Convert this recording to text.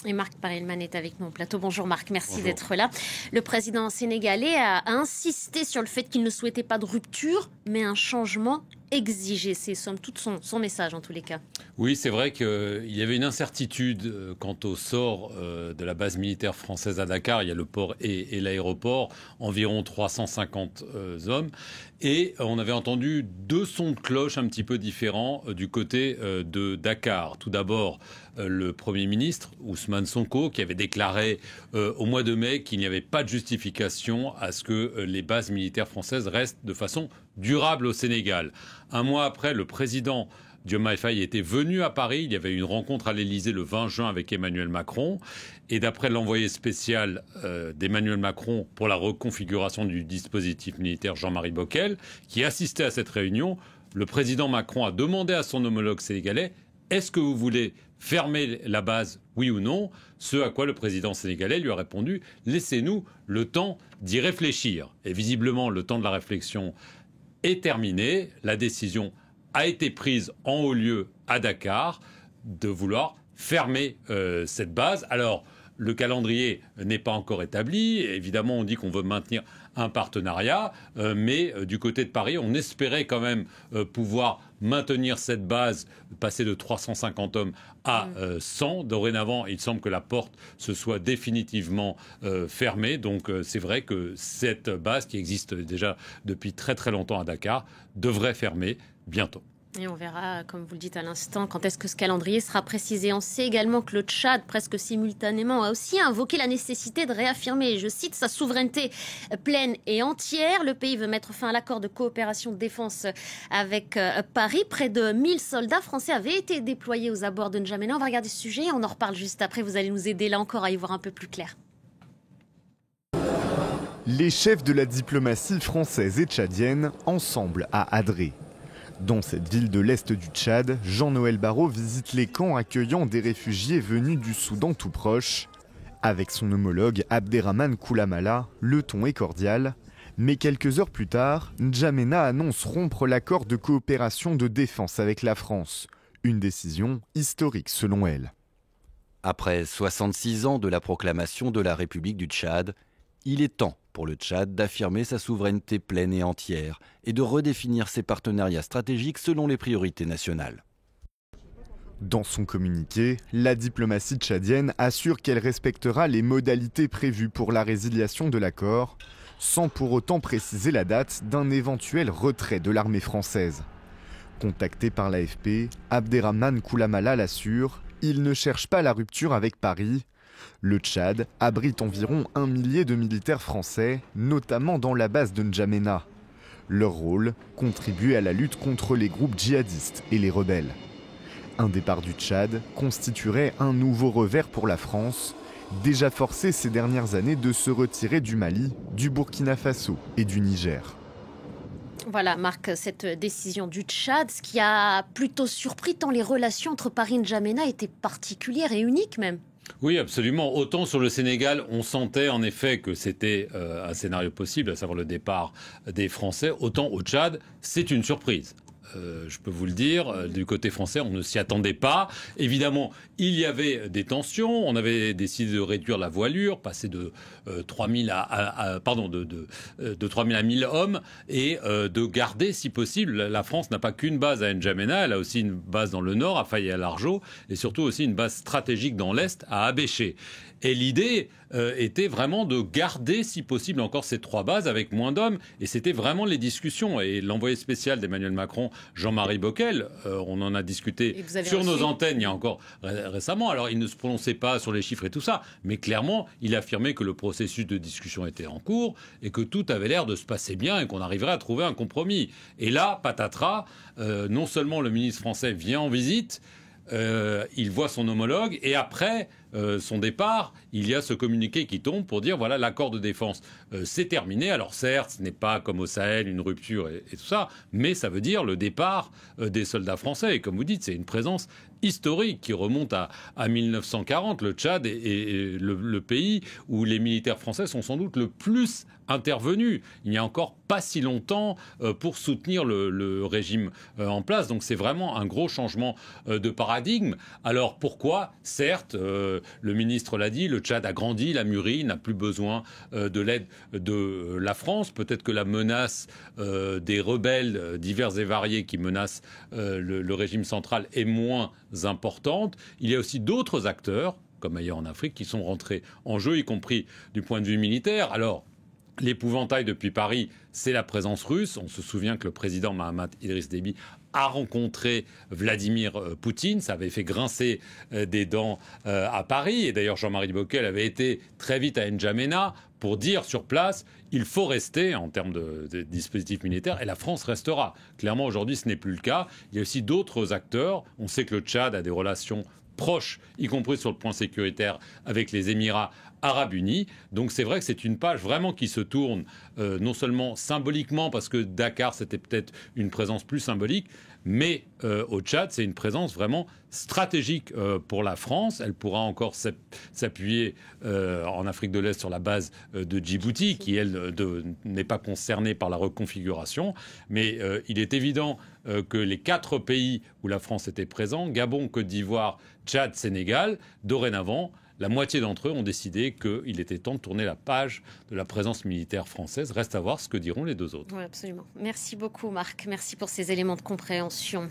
Et Marc Parelman est avec nous au plateau. Bonjour Marc, merci d'être là. Le président sénégalais a insisté sur le fait qu'il ne souhaitait pas de rupture, mais un changement exigé. C'est somme toute son message en tous les cas. Oui, c'est vrai qu'il y avait une incertitude quant au sort de la base militaire française à Dakar. Il y a le port et l'aéroport, environ 350 hommes. Et on avait entendu deux sons de cloche un petit peu différents du côté de Dakar. Tout d'abord, le Premier ministre, Ousmane Sonko, qui avait déclaré au mois de mai qu'il n'y avait pas de justification à ce que les bases militaires françaises restent de façon durable au Sénégal. Un mois après, le président Diomaye Faye était venu à Paris. Il y avait eu une rencontre à l'Élysée le 20 juin avec Emmanuel Macron. Et d'après l'envoyé spécial d'Emmanuel Macron pour la reconfiguration du dispositif militaire, Jean-Marie Bockel, qui assistait à cette réunion, le président Macron a demandé à son homologue sénégalais « Est-ce que vous voulez fermer la base, oui ou non ?» Ce à quoi le président sénégalais lui a répondu « Laissez-nous le temps d'y réfléchir ». Et visiblement, le temps de la réflexion est terminé. La décision a été prise en haut lieu à Dakar de vouloir fermer cette base. Alors, le calendrier n'est pas encore établi. Évidemment, on dit qu'on veut maintenir un partenariat, mais du côté de Paris, on espérait quand même pouvoir maintenir cette base, passer de 350 hommes à 100. Dorénavant, il semble que la porte se soit définitivement fermée. Donc c'est vrai que cette base, qui existe déjà depuis très très longtemps à Dakar, devrait fermer bientôt. Et on verra, comme vous le dites à l'instant, quand est-ce que ce calendrier sera précisé. On sait également que le Tchad, presque simultanément, a aussi invoqué la nécessité de réaffirmer, je cite, sa souveraineté pleine et entière. Le pays veut mettre fin à l'accord de coopération de défense avec Paris. Près de 1000 soldats français avaient été déployés aux abords de N'Djamena. On va regarder ce sujet et on en reparle juste après. Vous allez nous aider là encore à y voir un peu plus clair. Les chefs de la diplomatie française et tchadienne ensemble à Adré. Dans cette ville de l'Est du Tchad, Jean-Noël Barrot visite les camps accueillant des réfugiés venus du Soudan tout proche. Avec son homologue Abderrahmane Koulamala, le ton est cordial. Mais quelques heures plus tard, N'Djamena annonce rompre l'accord de coopération de défense avec la France. Une décision historique selon elle. Après 66 ans de la proclamation de la République du Tchad, il est temps pour le Tchad d'affirmer sa souveraineté pleine et entière et de redéfinir ses partenariats stratégiques selon les priorités nationales. Dans son communiqué, la diplomatie tchadienne assure qu'elle respectera les modalités prévues pour la résiliation de l'accord, sans pour autant préciser la date d'un éventuel retrait de l'armée française. Contacté par l'AFP, Abderrahmane Koulamala l'assure, il ne cherche pas la rupture avec Paris. Le Tchad abrite environ 1 millier de militaires français, notamment dans la base de N'Djamena. Leur rôle, contribuer à la lutte contre les groupes djihadistes et les rebelles. Un départ du Tchad constituerait un nouveau revers pour la France, déjà forcée ces dernières années de se retirer du Mali, du Burkina Faso et du Niger. Voilà, Marc, cette décision du Tchad, ce qui a plutôt surpris tant les relations entre Paris et N'Djamena étaient particulières et uniques même. Oui, absolument. Autant sur le Sénégal, on sentait en effet que c'était un scénario possible, à savoir le départ des Français. Autant au Tchad, c'est une surprise. Je peux vous le dire, du côté français, on ne s'y attendait pas. Évidemment, il y avait des tensions. On avait décidé de réduire la voilure, passer de 3000 à 1000 hommes et de garder, si possible, la France n'a pas qu'une base à N'Djamena, elle a aussi une base dans le nord, à Faye-à-Largeau, et surtout aussi une base stratégique dans l'est, à Abéché. Et l'idée était vraiment de garder, si possible, encore ces 3 bases avec moins d'hommes. Et c'était vraiment les discussions. Et l'envoyé spécial d'Emmanuel Macron, Jean-Marie Bockel, on en a discuté sur nos antennes il y a encore récemment. Alors, il ne se prononçait pas sur les chiffres et tout ça. Mais clairement, il affirmait que le processus de discussion était en cours et que tout avait l'air de se passer bien et qu'on arriverait à trouver un compromis. Et là, patatras, non seulement le ministre français vient en visite, il voit son homologue et après son départ, il y a ce communiqué qui tombe pour dire voilà, l'accord de défense c'est terminé. Alors certes, ce n'est pas comme au Sahel une rupture et tout ça, mais ça veut dire le départ des soldats français. Et comme vous dites, c'est une présence historique qui remonte à 1940. Le Tchad est le pays où les militaires français sont sans doute le plus intervenus. Il n'y a encore pas si longtemps pour soutenir le régime en place. Donc c'est vraiment un gros changement de paradigme. Alors pourquoi ? Certes, le ministre l'a dit, le Tchad a grandi, il a mûri, il n'a plus besoin de l'aide de la France. Peut-être que la menace des rebelles divers et variés qui menacent le régime central est moins importante. Il y a aussi d'autres acteurs, comme ailleurs en Afrique, qui sont rentrés en jeu, y compris du point de vue militaire. Alors, l'épouvantail depuis Paris, c'est la présence russe. On se souvient que le président Mahamat Idriss Déby a rencontré Vladimir Poutine. Ça avait fait grincer des dents à Paris. Et d'ailleurs, Jean-Marie Bockel avait été très vite à N'Djamena pour dire sur place, il faut rester en termes de dispositifs militaires, et la France restera. Clairement, aujourd'hui, ce n'est plus le cas. Il y a aussi d'autres acteurs. On sait que le Tchad a des relations proches, y compris sur le point sécuritaire, avec les Émirats Arabes Unis. Donc c'est vrai que c'est une page vraiment qui se tourne, non seulement symboliquement, parce que Dakar, c'était peut-être une présence plus symbolique, mais au Tchad, c'est une présence vraiment stratégique pour la France. Elle pourra encore s'appuyer en Afrique de l'Est sur la base de Djibouti, qui, elle, n'est pas concernée par la reconfiguration. Mais il est évident que les 4 pays où la France était présente, Gabon, Côte d'Ivoire, Tchad, Sénégal, dorénavant, la moitié d'entre eux ont décidé qu'il était temps de tourner la page de la présence militaire française. Reste à voir ce que diront les 2 autres. Oui, absolument. Merci beaucoup, Marc. Merci pour ces éléments de compréhension.